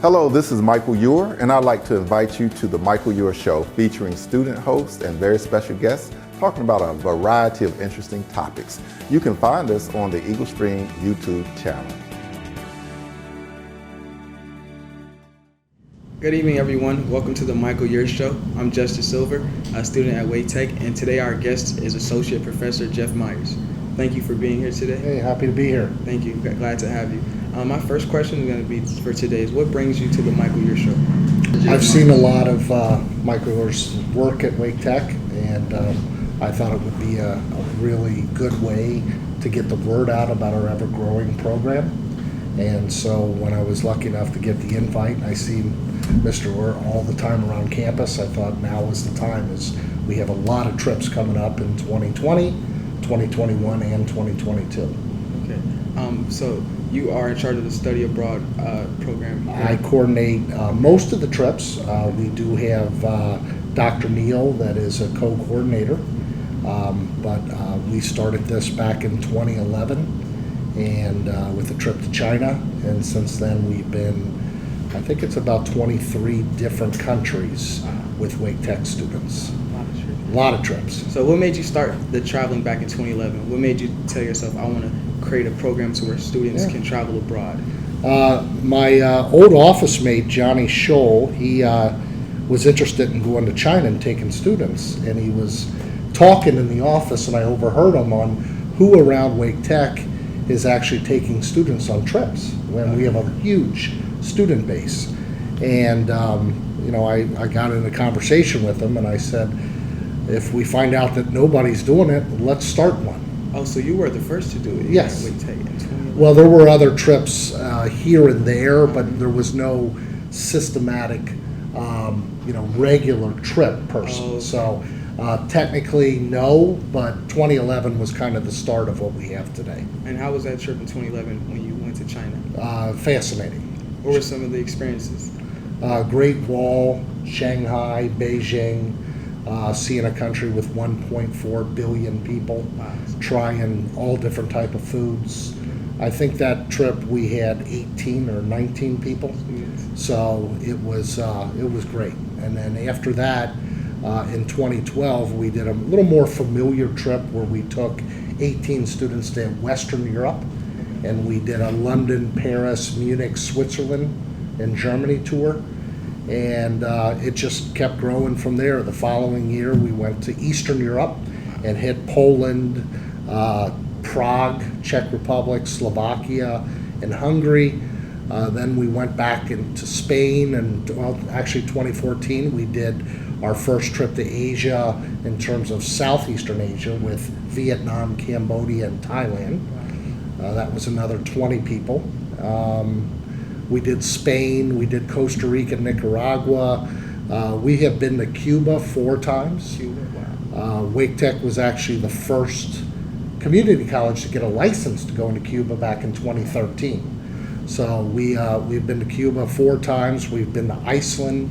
Hello, this is Michael Eure, and I'd like to invite you to the Michael Eure Show, featuring student hosts and very special guests talking about a variety of interesting topics. You can find us on the Eagle Stream YouTube channel. Good evening, everyone. Welcome to the Michael Eure Show. I'm Justice Silver, a student at Wake Tech, and today our guest is Associate Professor Jeff Myers. Thank you for being here today. Hey, happy to be here. Thank you. Glad to have you. My first question is going to be for today is what brings you to the Michael Eure Show? I've seen a lot of Michael Eure's work at Wake Tech, and I thought it would be a really good way to get the word out about our ever-growing program. And so when I was lucky enough to get the invite, and I see Mr. Eure all the time around campus, I thought now is the time, as we have a lot of trips coming up in 2020, 2021, and 2022. Okay. So you are in charge of the study abroad program here. I coordinate most of the trips. We do have Dr. Neal that is a co-coordinator, but we started this back in 2011 and with a trip to China, and since then we've been, I think it's about 23 different countries with Wake Tech students. A lot of trips. So what made you start the traveling back in 2011? What made you tell yourself, I want to create a program to where students can travel abroad? My old office mate, Johnny Scholl, he was interested in going to China and taking students, and he was talking in the office, and I overheard him on who around Wake Tech is actually taking students on trips when we have a huge student base. And I got in a conversation with him, and I said, if we find out that nobody's doing it, let's start one. Oh, so you were the first to do it? Yes. At Wake Tech in 2011. Well, there were other trips here and there, but there was no systematic, regular trip person. Oh, okay. So technically, no, but 2011 was kind of the start of what we have today. And how was that trip in 2011 when you went to China? Fascinating. What were some of the experiences? Great Wall, Shanghai, Beijing, seeing a country with 1.4 billion people, trying all different type of foods. I think that trip we had 18 or 19 people, so it was great. And then after that, in 2012, we did a little more familiar trip where we took 18 students to Western Europe, and we did a London, Paris, Munich, Switzerland, and Germany tour. And it just kept growing from there. The following year, we went to Eastern Europe and hit Poland, Prague, Czech Republic, Slovakia, and Hungary. Then we went back into Spain, and actually 2014, we did our first trip to Asia in terms of Southeastern Asia with Vietnam, Cambodia, and Thailand. That was another 20 people. We did Spain, we did Costa Rica, Nicaragua. We have been to Cuba 4 times. Cuba, wow. Wake Tech was actually the first community college to get a license to go into Cuba back in 2013. So we've been to Cuba 4 times. We've been to Iceland.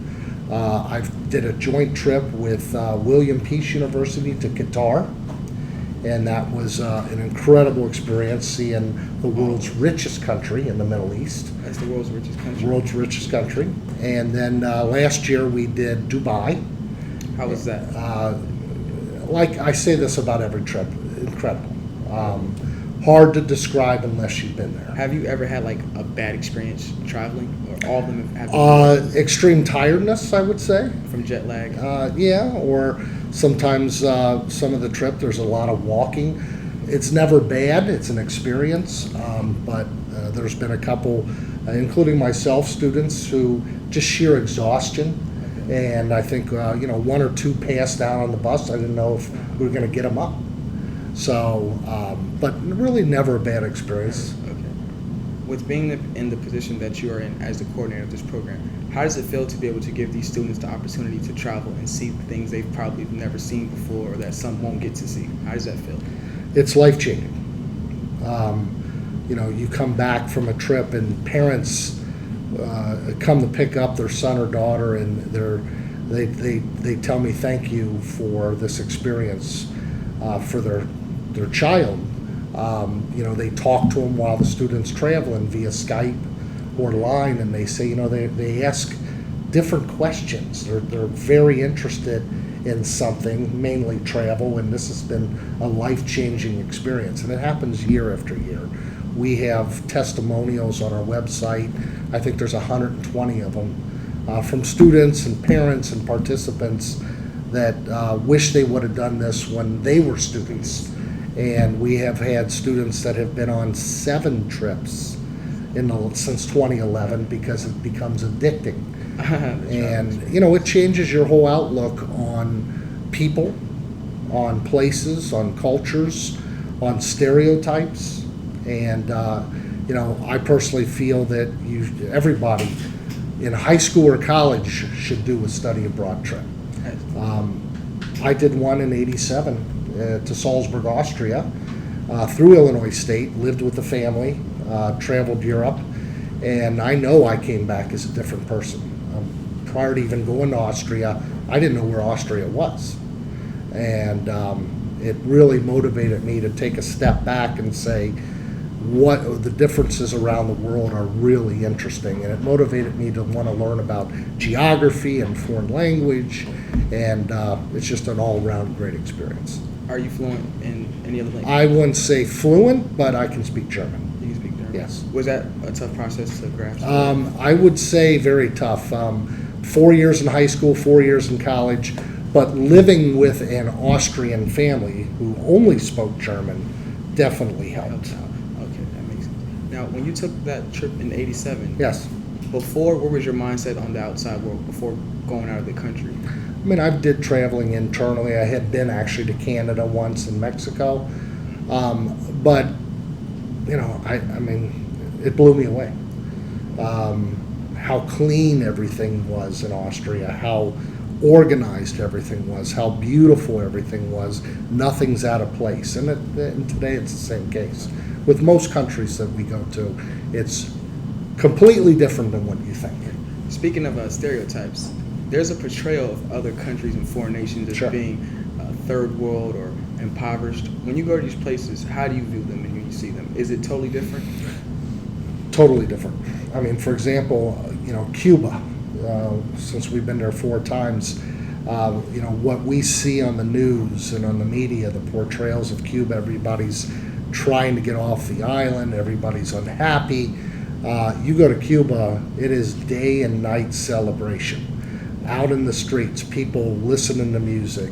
I did a joint trip with William Peace University to Qatar. And that was an incredible experience, seeing the world's richest country in the Middle East. That's the world's richest country. World's richest country. And then last year we did Dubai. How was that? Like I say this about every trip, incredible. Hard to describe unless you've been there. Have you ever had like a bad experience traveling, or all of them have been Extreme tiredness, I would say. from jet lag? Or sometimes some of the trip there's a lot of walking. It's never bad, it's an experience, but there's been a couple, including myself, students who just sheer exhaustion. And I think 1 or 2 passed out on the bus. I didn't know if we were going to get them up. So, but really never a bad experience. Okay. With being in the position that you are in as the coordinator of this program, how does it feel to be able to give these students the opportunity to travel and see things they've probably never seen before, or that some won't get to see? How does that feel? It's life-changing. You come back from a trip and parents come to pick up their son or daughter, and they tell me thank you for this experience for their child. They talk to them while the student's traveling via Skype or line, and they say, they ask different questions. They're very interested in something, mainly travel, and this has been a life-changing experience, and it happens year after year. We have testimonials on our website. I think there's 120 of them from students and parents and participants that wish they would have done this when they were students. And we have had students that have been on 7 trips since 2011 because it becomes addicting. And it changes your whole outlook on people, on places, on cultures, on stereotypes. And I personally feel that everybody in high school or college should do a study abroad trip. I did one in '87 to Salzburg, Austria, through Illinois State, lived with the family, traveled Europe, and I know I came back as a different person. Prior to even going to Austria, I didn't know where Austria was. And it really motivated me to take a step back and say, what the differences around the world are really interesting, and it motivated me to want to learn about geography and foreign language, and it's just an all-around great experience. Are you fluent in any other language? I wouldn't say fluent, but I can speak German. You can speak German? Yes. Was that a tough process to grasp? I would say very tough. 4 years in high school, 4 years in college, but living with an Austrian family who only spoke German definitely helped. Now, when you took that trip in '87, Yes. Before, what was your mindset on the outside world before going out of the country? I mean, I did traveling internally. I had been actually to Canada once and Mexico. But, I mean, it blew me away. How clean everything was in Austria, how organized everything was, how beautiful everything was. Nothing's out of place. And today it's the same case. With most countries that we go to, it's completely different than what you think. Speaking of stereotypes, there's a portrayal of other countries and foreign nations as Sure. being third world or impoverished. When you go to these places, how do you view them and when you see them? Is it totally different? Totally different. I mean, for example, Cuba, since we've been there 4 times, what we see on the news and on the media, the portrayals of Cuba, everybody's trying to get off the island, everybody's unhappy. You go to Cuba, it is day and night celebration. Out in the streets, people listening to music,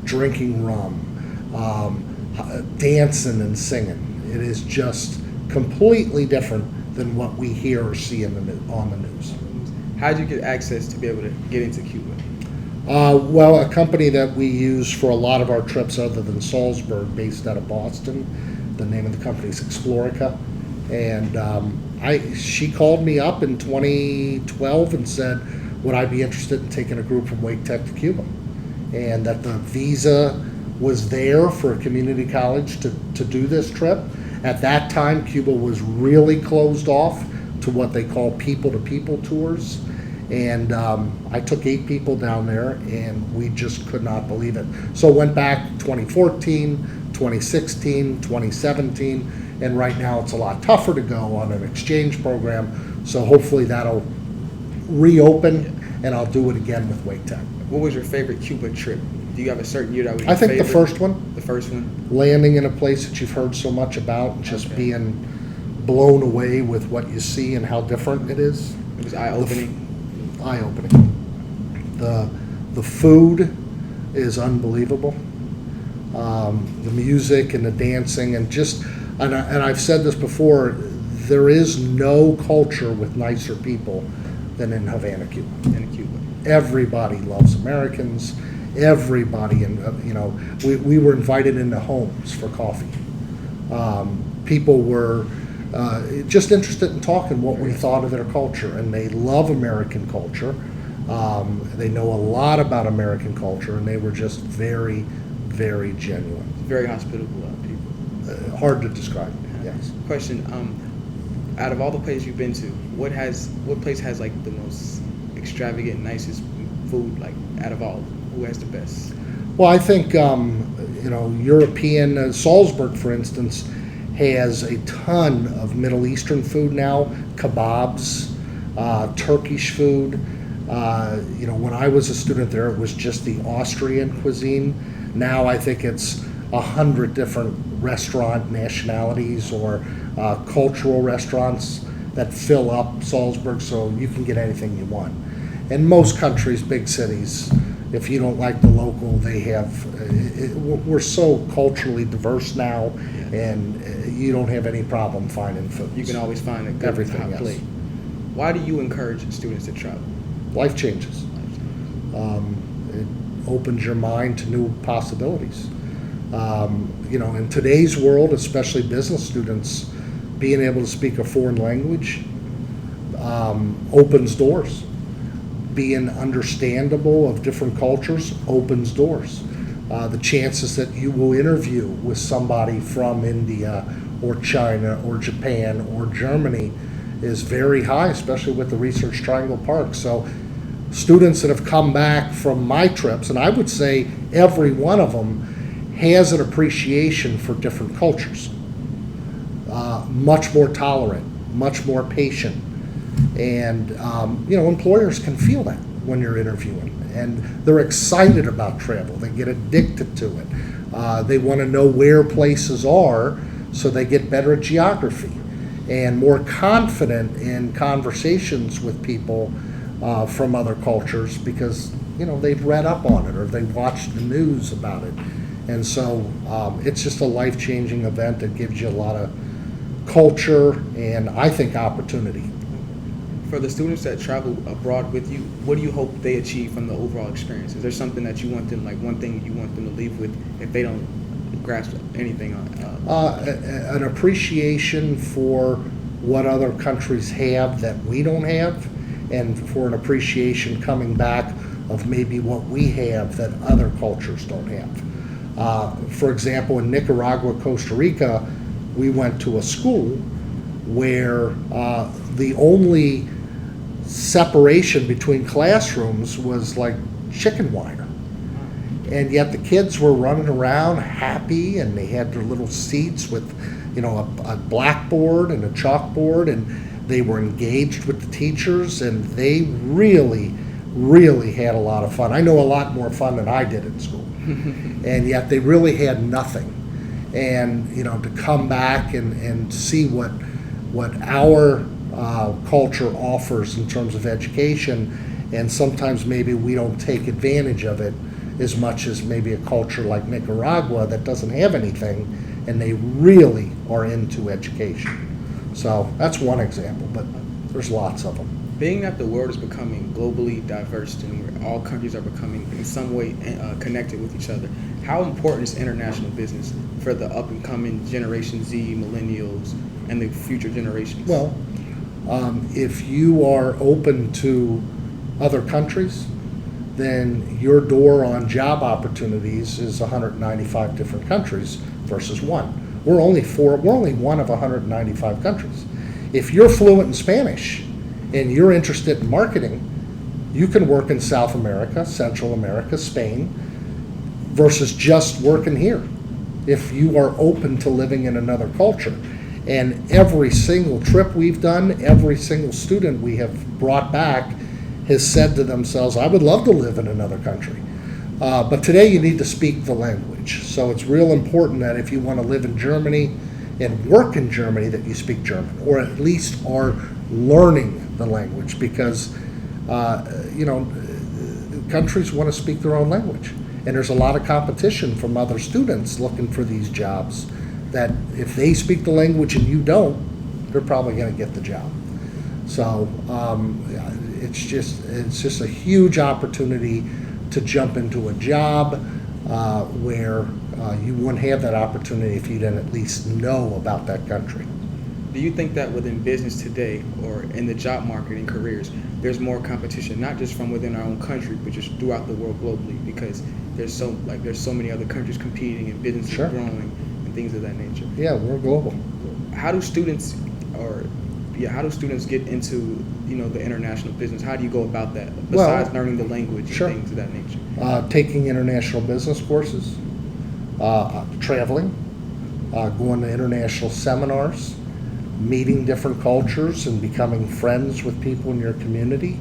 drinking rum, dancing and singing. It is just completely different than what we hear or see on the news. How did you get access to be able to get into Cuba? Well, a company that we use for a lot of our trips other than Salzburg, based out of Boston, the name of the company is Explorica, and she called me up in 2012 and said, would I be interested in taking a group from Wake Tech to Cuba? And that the visa was there for a community college to do this trip. At that time, Cuba was really closed off to what they call people-to-people tours. And I took 8 people down there, and we just could not believe it. So went back 2014, 2016, 2017, and right now it's a lot tougher to go on an exchange program. So hopefully that'll reopen, and I'll do it again with Wake Tech. What was your favorite Cuba trip? Do you have a certain year that was your I think favorite? the first one. The first one? Landing in a place that you've heard so much about, and just being blown away with what you see and how different it is. It was eye-opening? Eye-opening. The food is unbelievable. The music and the dancing and I've said this before, there is no culture with nicer people than in Havana, Cuba. In Cuba. Everybody loves Americans. Everybody, we were invited into homes for coffee. People were just interested in talking what we thought of their culture, and they love American culture. They know a lot about American culture, and they were just very, very genuine. Very hospitable people. Hard to describe, yes. Question, out of all the places you've been to, what place has like the most extravagant, nicest food, like out of all? Who has the best? Well, I think, European, Salzburg, for instance, has a ton of Middle Eastern food now, kebabs, Turkish food. When I was a student there, it was just the Austrian cuisine. Now I think it's 100 different restaurant nationalities or cultural restaurants that fill up Salzburg, so you can get anything you want. And most countries, big cities, if you don't like the local, they have, we're so culturally diverse now, and you don't have any problem finding food. You can always find a good Everything, hot yes. plate. Why do you encourage students to travel? Life changes. It opens your mind to new possibilities. In today's world, especially business students, being able to speak a foreign language opens doors. Being understandable of different cultures opens doors. The chances that you will interview with somebody from India or China or Japan or Germany is very high, especially with the Research Triangle Park. So students that have come back from my trips, and I would say every one of them has an appreciation for different cultures. Much more tolerant, much more patient. And, employers can feel that when you're interviewing. And they're excited about travel. They get addicted to it. They want to know where places are so they get better at geography and more confident in conversations with people from other cultures because, they've read up on it or they've watched the news about it. And so it's just a life-changing event that gives you a lot of culture and, I think, opportunity. For the students that travel abroad with you, what do you hope they achieve from the overall experience? Is there something that you want them, like one thing you want them to leave with if they don't grasp anything on? An appreciation for what other countries have that we don't have, and for an appreciation coming back of maybe what we have that other cultures don't have. For example, in Nicaragua, Costa Rica, we went to a school where the only separation between classrooms was like chicken wire. And yet the kids were running around happy, and they had their little seats with, a blackboard and a chalkboard, and they were engaged with the teachers, and they really, really had a lot of fun. I know a lot more fun than I did in school. And yet they really had nothing. And, to come back and see what our culture offers in terms of education, and sometimes maybe we don't take advantage of it as much as maybe a culture like Nicaragua that doesn't have anything, and they really are into education. So that's one example, but there's lots of them. Being that the world is becoming globally diverse and where all countries are becoming in some way connected with each other, how important is international business for the up-and-coming Generation Z, millennials, and the future generations? Well, if you are open to other countries, then your door on job opportunities is 195 different countries versus one. We're only one of 195 countries. If you're fluent in Spanish and you're interested in marketing, you can work in South America, Central America, Spain, versus just working here. If you are open to living in another culture. And every single trip we've done, every single student we have brought back has said to themselves, I would love to live in another country. But today you need to speak the language. So it's real important that if you want to live in Germany and work in Germany, that you speak German, or at least are learning the language, because countries want to speak their own language. And there's a lot of competition from other students looking for these jobs that if they speak the language and you don't, they're probably going to get the job. So it's just a huge opportunity to jump into a job where you wouldn't have that opportunity if you didn't at least know about that country. Do you think that within business today or in the job market and careers, there's more competition, not just from within our own country, but just throughout the world globally, because there's so many other countries competing and businesses Sure. growing and things of that nature? Yeah, we're global. How do students get into the international business? How do you go about that besides learning the language Sure. and things of that nature? Taking international business courses, traveling, going to international seminars, meeting different cultures and becoming friends with people in your community.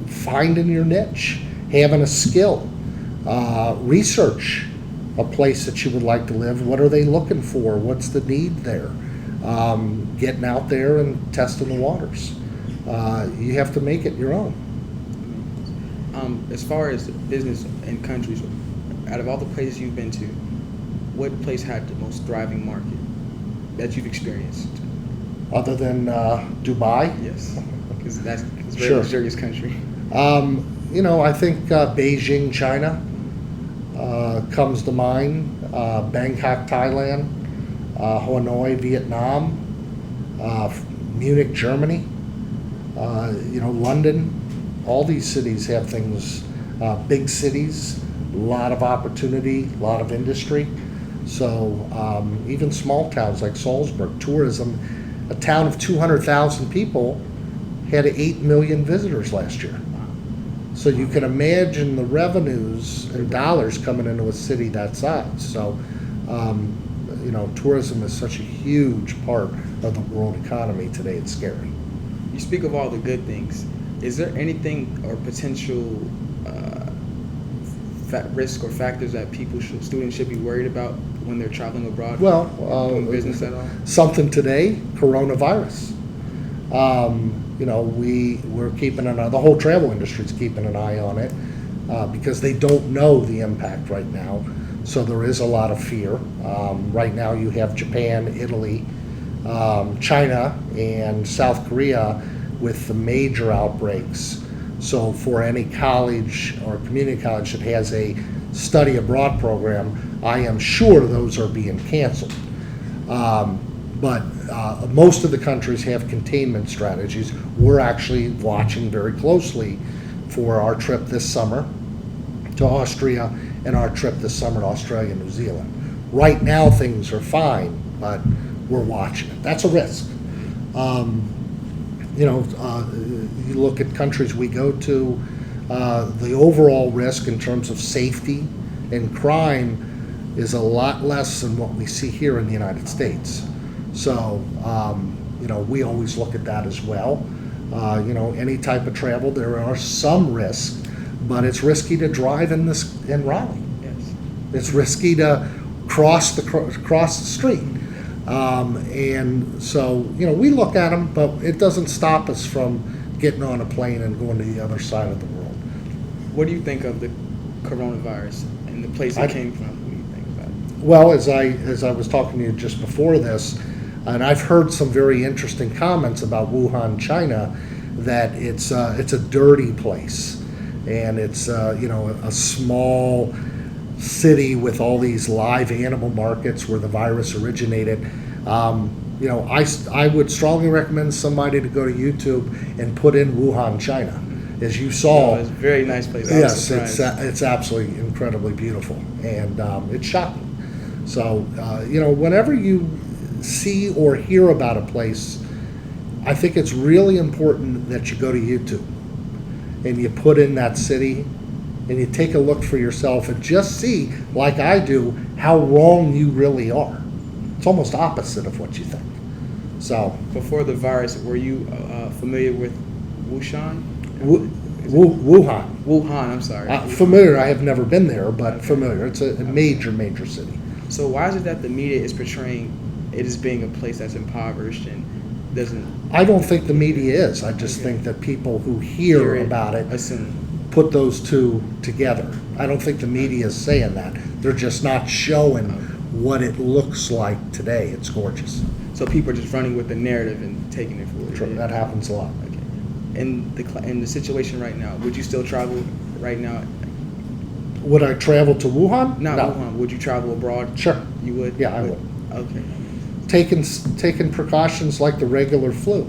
Finding your niche, having a skill, research a place that you would like to live. What are they looking for? What's the need there? Getting out there and testing the waters. You have to make it your own. As far as business and countries, out of all the places you've been to, what place had the most thriving market that you've experienced? Other than Dubai? Yes, because it's a very Sure. luxurious country. I think Beijing, China comes to mind. Bangkok, Thailand. Hanoi, Vietnam. Munich, Germany. London. All these cities have things, big cities, a lot of opportunity, a lot of industry. So even small towns like Salzburg, tourism, a town of 200,000 people had 8 million visitors last year. So you can imagine the revenues and dollars coming into a city that size. So, tourism is such a huge part of the world economy today, it's scary. You speak of all the good things. Is there anything or potential risk or factors that students should be worried about when they're traveling abroad? Well, doing business at all? Something today, coronavirus. We're keeping an eye, the whole travel industry is keeping an eye on it because they don't know the impact right now. So there is a lot of fear. Right now you have Japan, Italy, China, and South Korea with the major outbreaks. So for any college or community college that has a study abroad program, I am sure those are being canceled. But most of the countries have containment strategies. We're actually watching very closely for our trip this summer to Austria and our trip this summer to Australia and New Zealand. Right now things are fine, but we're watching it. That's a risk. You look at countries we go to, the overall risk in terms of safety and crime is a lot less than what we see here in the United States. So, we always look at that as well. Any type of travel, there are some risks, but it's risky to drive in Raleigh. Yes. It's risky to cross the street. And so, we look at them, but it doesn't stop us from getting on a plane and going to the other side of the world. What do you think of the coronavirus and the place it came from? What do you think about it? Well, as I was talking to you just before this, and I've heard some very interesting comments about Wuhan, China, that it's a dirty place, and it's a small city with all these live animal markets where the virus originated. I would strongly recommend somebody to go to YouTube and put in Wuhan, China. As you saw, It's a very nice place. yes, it's absolutely incredibly beautiful, and it's shocking. So, whenever you see or hear about a place, I think it's really important that you go to YouTube and you put in that city and you take a look for yourself and just see, like I do, how wrong you really are. It's almost opposite of what you think. So, Before the virus, were you familiar with Wuhan? Wuhan. Wuhan, I'm sorry. Familiar, I have never been there, but familiar. It's a major city. So why is it that the media is portraying it as being a place that's impoverished and doesn't I don't think the media is. I just think that people who hear about it assume? put those two together. I don't think the media is saying that. They're just not showing what it looks like today. It's gorgeous. So people are just running with the narrative and taking it for what it is. That happens a lot. Okay. In the situation right now, would you still travel right now? Would I travel to Wuhan? Not No. Wuhan. Would you travel abroad? Sure. You would? Yeah, I would. Okay. Taking precautions like the regular flu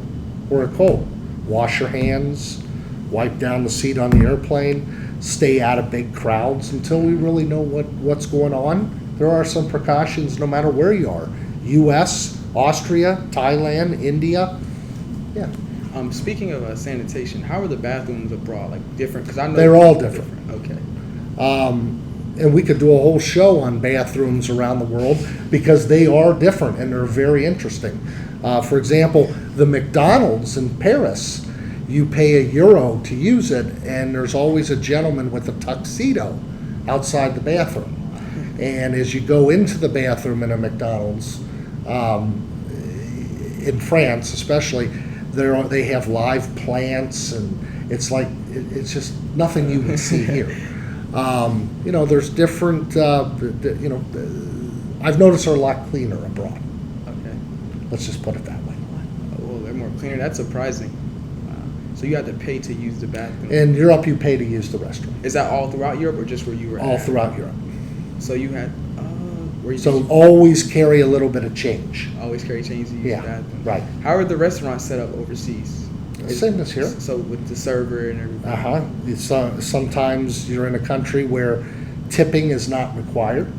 or a cold. Wash your hands, wipe down the seat on the airplane, stay out of big crowds until we really know what's going on. There are some precautions no matter where you are. U.S., Austria, Thailand, India. Yeah. Speaking of sanitation, how are the bathrooms abroad? Like different? Because I know They're all different. Okay. And we could do a whole show on bathrooms around the world because they are different and they're very interesting. For example, the McDonald's in Paris, you pay €1 to use it, and there's always a gentleman with a tuxedo outside the bathroom. And as you go into the bathroom in a McDonald's, in France especially, they have live plants, and it's just nothing you would see here. There's different, I've noticed they're a lot cleaner abroad. Okay. Let's just put it that way. Well, they're more cleaner. That's surprising. So you had to pay to use the bathroom. In Europe, you pay to use the restroom. Is that all throughout Europe or just where you were All at? throughout Europe. So you had, So always carry a little bit of change. always carry change to use Yeah, the bathroom. right. How are the restaurants set up overseas? Same as here. So with the server and everything. Sometimes you're in a country where tipping is not required.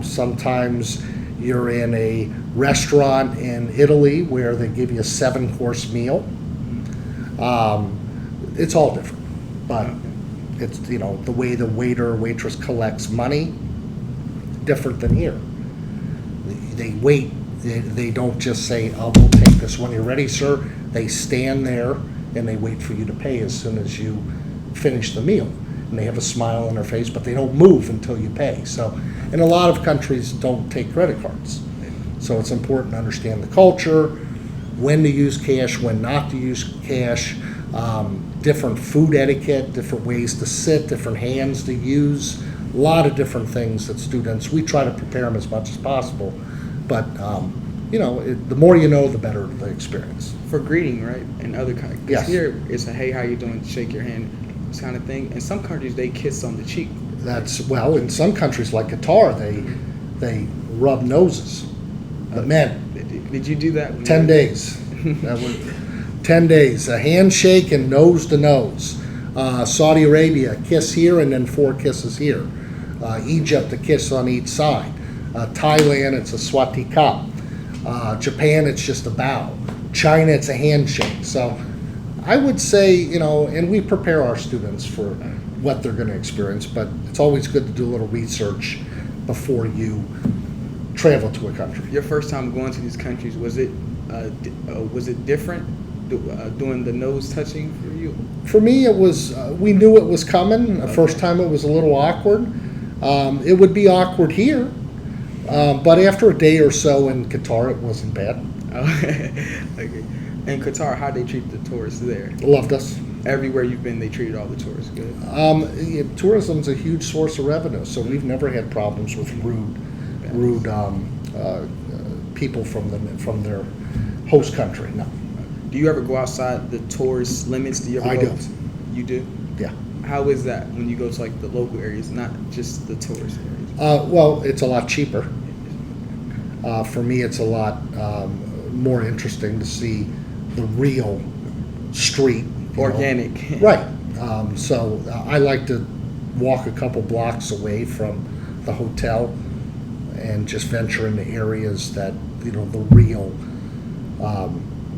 Sometimes you're in a restaurant in Italy where they give you a 7-course meal. It's all different, but it's, the way the waiter or waitress collects money, different than here. They wait. They don't just say, "Oh, we'll take this when you're ready, sir." They stand there and they wait for you to pay as soon as you finish the meal. And they have a smile on their face, but they don't move until you pay. So, and a lot of countries don't take credit cards. So it's important to understand the culture, when to use cash, when not to use cash, different food etiquette, different ways to sit, different hands to use, a lot of different things that students, we try to prepare them as much as possible. But, the more you know, the better the experience. For greeting, right? And other countries. Yes. Here, it's a, "Hey, how you doing?" Shake your hand kind of thing. In some countries, they kiss on the cheek. In some countries like Qatar, they rub noses. The men. Did you do that? 10 days. That was 10 days. A handshake and nose to nose. Saudi Arabia, a kiss here and then 4 kisses here. Egypt, a kiss on each side. Thailand, it's a swatika. Japan, it's just a bow. China, it's a handshake. So I would say, and we prepare our students for what they're going to experience, but it's always good to do a little research before you travel to a country. Your first time going to these countries, was it different doing the nose touching for you? For me, it was, we knew it was coming. The first time it was a little awkward. It would be awkward here, but after a day or so in Qatar, it wasn't bad. Okay. In Qatar, how they treat the tourists there? Loved us. Everywhere you've been, they treated all the tourists good. Tourism's a huge source of revenue, so we've never had problems with rude people from their host country. No. Do you ever go outside the tourist limits? Do you ever I go? do. You do? Yeah. How is that when you go to the local areas, not just the tourist areas? Well, it's a lot cheaper. For me, it's a lot more interesting to see the real street. Organic. Right. So I like to walk a couple blocks away from the hotel and just venture into areas that, the real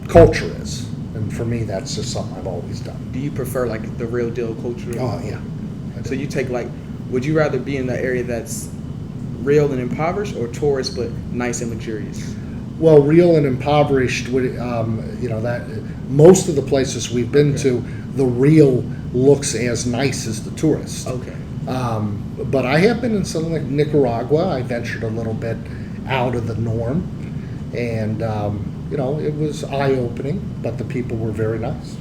culture is. And for me, that's just something I've always done. Do you prefer the real deal culture? Oh, yeah. So you take would you rather be in the area that's real and impoverished, or tourist but nice and luxurious? Well, real and impoverished, that most of the places we've been to, the real looks as nice as the tourist. Okay. But I have been in something like Nicaragua. I ventured a little bit out of the norm, and it was eye-opening. But the people were very nice.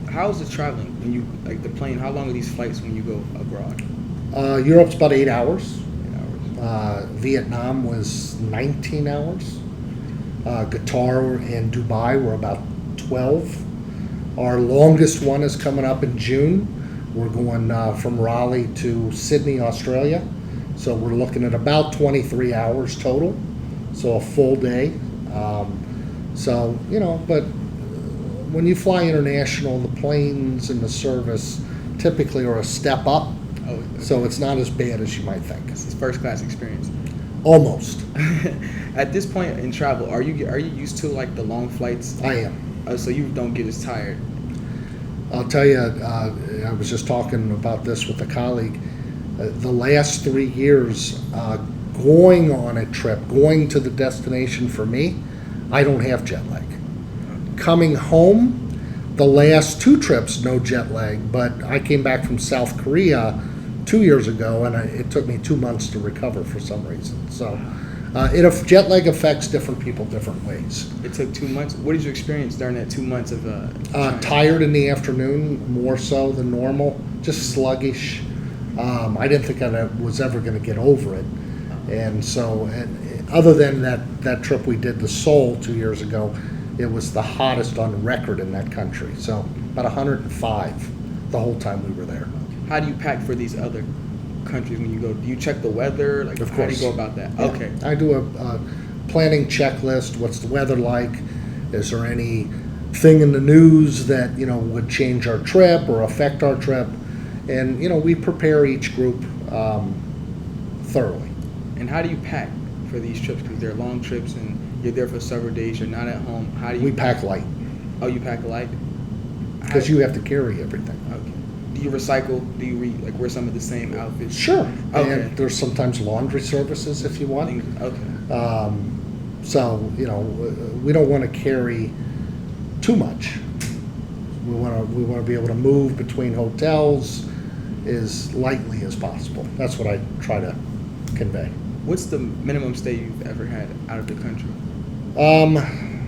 How's the traveling when you the plane? How long are these flights when you go abroad? Europe's about 8 hours. 8 hours. Vietnam was 19 hours. Qatar and Dubai were about 12. Our longest one is coming up in June. We're going from Raleigh to Sydney, Australia. So we're looking at about 23 hours total. So a full day. But when you fly international, the planes and the service typically are a step up. Oh, okay. So it's not as bad as you might think. It's a first class experience. Almost. At this point in travel, are you used to the long flights? I am. So you don't get as tired. I'll tell you, I was just talking about this with a colleague. The last 3 years, going on a trip, going to the destination for me, I don't have jet lag. Coming home, the last 2 trips, no jet lag, but I came back from South Korea 2 years ago, and it took me 2 months to recover for some reason. So jet lag affects different people different ways. It took 2 months. What did you experience during that 2 months of Tired in the afternoon, more so than normal, just sluggish. I didn't think I was ever going to get over it. And so, other than that trip we did to Seoul 2 years ago, it was the hottest on record in that country. So about 105 the whole time we were there. How do you pack for these other countries when you go? Do you check the weather? Like, Of how do you course. go about that? Yeah. Okay. I do a planning checklist. What's the weather like? Is there anything in the news that would change our trip or affect our trip? And we prepare each group thoroughly. And how do you pack for these trips? Because they're long trips and you're there for several days. You're not at home. How do you? We pack light Oh, you pack light. because you have to carry everything. Okay. Do you recycle? Do you wear some of the same outfits? Sure. Okay. And there's sometimes laundry services if you want. Okay. So we don't want to carry too much. We want to be able to move between hotels as lightly as possible. That's what I try to convey. What's the minimum stay you've ever had out of the country?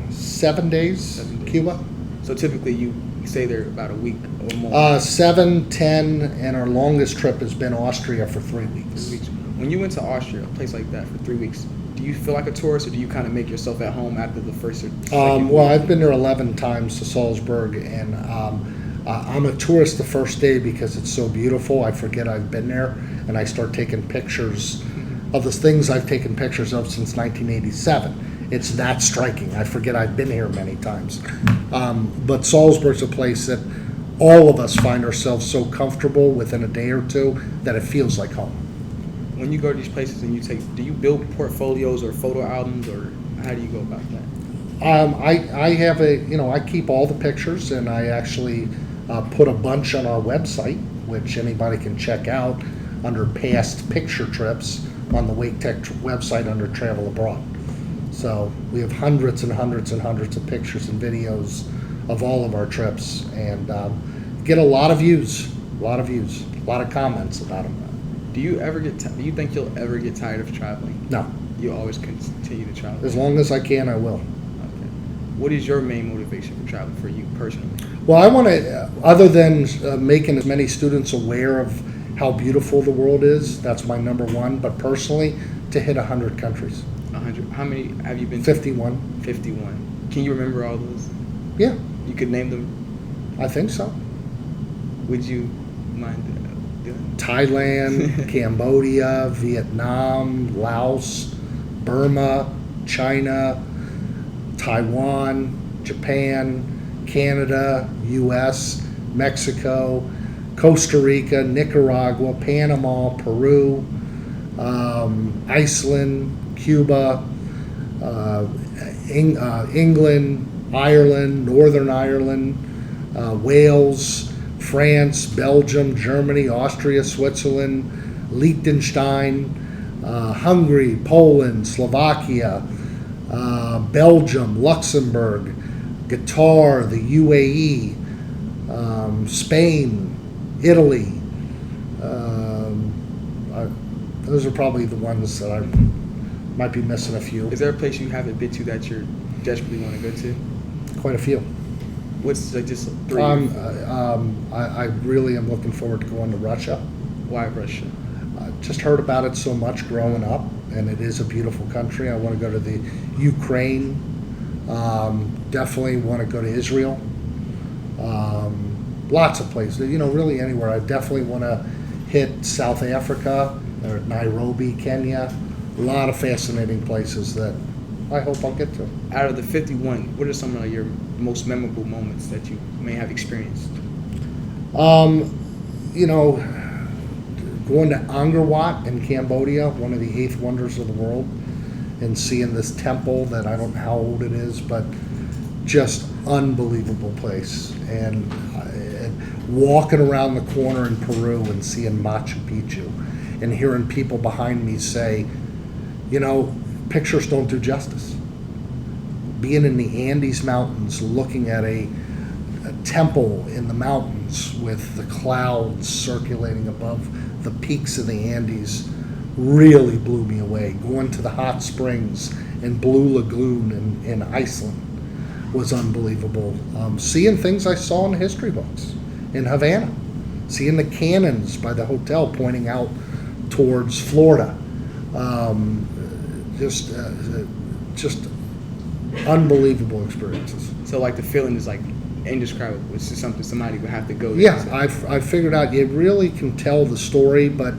7 days, 7 days. Cuba. So typically you stay there about a week or more. 7, 10, and our longest trip has been Austria for 3 weeks. 3 weeks. When you went to Austria, a place like that, for 3 weeks, do you feel like a tourist, or do you kind of make yourself at home after the first or second Well, week? I've been there 11 times to Salzburg, and I'm a tourist the first day because it's so beautiful. I forget I've been there, and I start taking pictures of the things I've taken pictures of since 1987. It's that striking. I forget I've been here many times. But Salzburg's a place that all of us find ourselves so comfortable within a day or two that it feels like home. When you go to these places and do you build portfolios or photo albums, or how do you go about that? I have I keep all the pictures, and I actually put a bunch on our website, which anybody can check out under past picture trips on the Wake Tech website under Travel Abroad. So we have hundreds and hundreds and hundreds of pictures and videos of all of our trips, and get a lot of views, a lot of comments about them. Do you ever do you think you'll ever get tired of traveling? No, You always continue to travel? as long as I can, I will. Okay. What is your main motivation for traveling for you personally? Well, I want to, other than making as many students aware of how beautiful the world is, that's my number one, but personally, to hit 100 countries. 100. How many have you been to? 51. 51. Can you remember all those? Yeah, You could name them. I think so. Would you mind doing? Thailand, Cambodia, Vietnam, Laos, Burma, China, Taiwan, Japan, Canada, U.S., Mexico, Costa Rica, Nicaragua, Panama, Peru, Iceland, Cuba, England, Ireland, Northern Ireland, Wales, France, Belgium, Germany, Austria, Switzerland, Liechtenstein, Hungary, Poland, Slovakia, Belgium, Luxembourg, Qatar, the UAE, Spain, Italy. Those are probably the ones that I might be missing a few. Is there a place you haven't been to that you desperately want to go to? Quite a few. What's just 3? I really am looking forward to going to Russia. Why Russia? Just heard about it so much growing up, and it is a beautiful country. I want to go to the Ukraine. Definitely want to go to Israel. Lots of places. Really anywhere. I definitely want to hit South Africa or Nairobi, Kenya. A lot of fascinating places that I hope I'll get to. Out of the 51, what are some of your most memorable moments that you may have experienced? Going to Angkor Wat in Cambodia, one of the 8th wonders of the world, and seeing this temple that I don't know how old it is, but just unbelievable place. And walking around the corner in Peru and seeing Machu Picchu and hearing people behind me say, you know, pictures don't do justice. Being in the Andes Mountains, looking at a temple in the mountains with the clouds circulating above the peaks of the Andes really blew me away. Going to the hot springs in Blue Lagoon in Iceland was unbelievable. Seeing things I saw in history books in Havana, seeing the cannons by the hotel pointing out towards Florida, just unbelievable experiences. So like the feeling is like indescribable. It's just something somebody would have to go. Yeah, I figured out it really can tell the story, but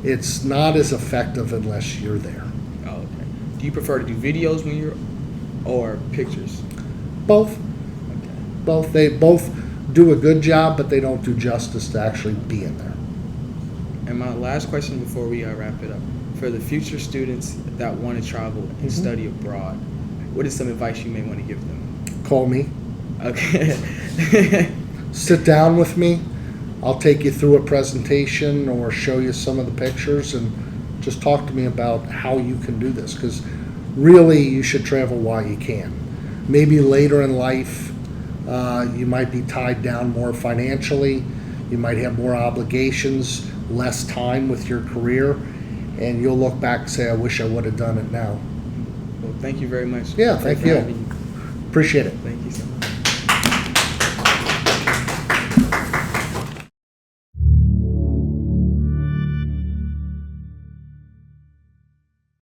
it's not as effective unless you're there. Oh, okay. Do you prefer to do videos when you're, or pictures? Both. Okay. Both. They both do a good job, but they don't do justice to actually be in there. And my last question before we wrap it up, for the future students that want to travel and study abroad, what is some advice you may want to give them? Call me. Okay. Sit down with me. I'll take you through a presentation or show you some of the pictures and just talk to me about how you can do this, because really you should travel while you can. Maybe later in life you might be tied down more financially, you might have more obligations, less time with your career, and you'll look back and say, I wish I would have done it now. Well, thank you very much. Yeah, thank you. Appreciate it. Thank you so much.